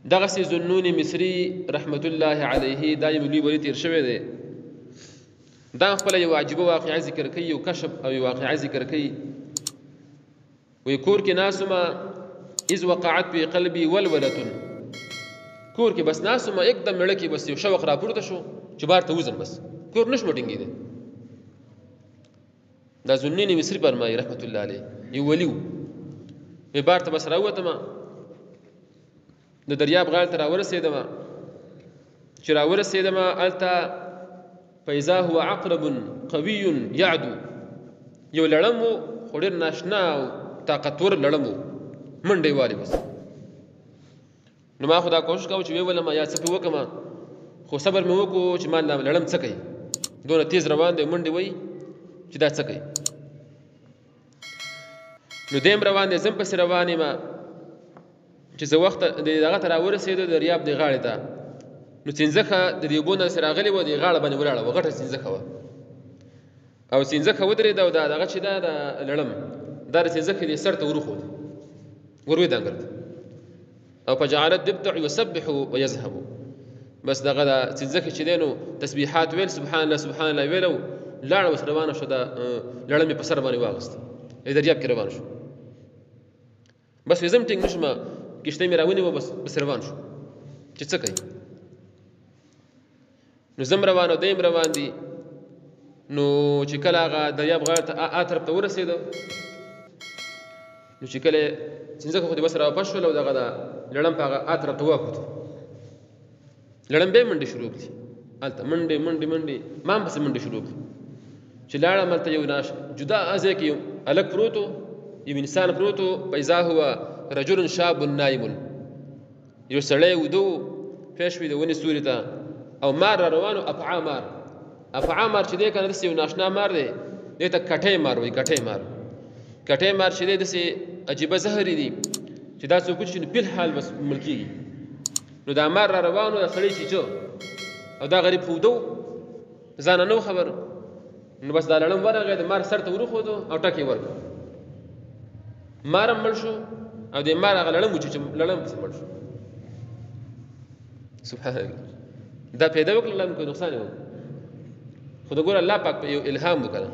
دغسې ذوالنون مصري رحمت الله علیه دا یو لوی ولی تیر شوی دی. دا خپله یو عجیبه واقعه ذکر کوي، یو کشف او یو واقعه ذکر کوي. وی کور کې ناسومه اذ وقعت فی قلبي ولولة، کور کې بس ناسومه एकदम مړه کې بس یو شوق راپورته شو چې بار ته وزم، بس کور نشم ټینګېدی. دا ذوالنون مصري فرمایي رحمت الله علیه، یو ولی و. وی بار ته بس راووتمه، د دریاب غاړې ته راورسېدمه. چې راورسېدمه هلته فاذا هو عقرب قوي يعدو، یو لړم و خو ډېر ناشنا او طاقتور لړم و، منډې والې بس. نو ما خو دا کوشش کوم چې ویولم یا څه پې وکړم، خو صبر مې وکړو چې ما لړم څه کوي، دونه تیز روان دی، منډې وایي چې دا څه کوي. نو دیم روان دی، زم پسې روان یم. چې زه وخت دغه ته راورسېدو دریاب دې غاړې ته، نو څنځکه د دې اوبو نه داسې راغلې وه، دې غاړه باندې ولاړه وه، غټه څنځکه وه. او څنځکه ودرېده او دا دغه چې دا د لړم دا د څنځکې دې سر ته وروښود، ورولوېد انګړ ته. او فجعلت تبتع يسبح ويذهب، بس دغه د څنځکې چې دی نو تسبیحات ویل، سبحان الله سبحان الله ویل، او لاړه اوس روانه شوه. دا لړم یې په سر باندې واغېسته، دریاب کې روان شو. بس وې زم ټینګ نشمه، کښتۍ مې راونیوه، بس روان شو چې څه کوي. نو زم روان او دیم روان دي. نو چې کله هغه دریاب غاړې ته طرف ته ورسېده، نو چې کله څنځکه خو دې بس راواپس شول او دغه د لړم په هغه طرف ته واکوتو، لړم بیا منډې شروع کړي، هلته منډې منډې منډې، ما هم پسې منډې شروع کړي. چې لاړم هلته یو جدا ځای کې یو هلک پروت و، یو انسان پروت و. فاذا هو رجل شاب نائم، یو سړی وده و، پوه شوې د ونې سوري ته، او مار را روان و. افعا مار، افعا مار چې دی که نه داسې یو ناشنا مار دی، دې ته کټی مار وایي. کټی مار، کټی مار چې دی داسې عجیبه زهري دي چې دا څوک وچشي نو فی الحال بس مړ کېږي. نو دا مار را روان و، دا سړی چیچه او دا غریب خو وده و، ځانه نه و خبر. نو بس دا لړم ورغی، د مار سر ته وروښودو او ټک یې ورکړ، مار هم مړ شو او د مار هغه لړم وچیچه، لړم پسې مړ شو. سبحان الله، دا پیدا وکړه لړم که نقصان یې وکړ، خو د ګوره الله پاک په یو الهام وکړه.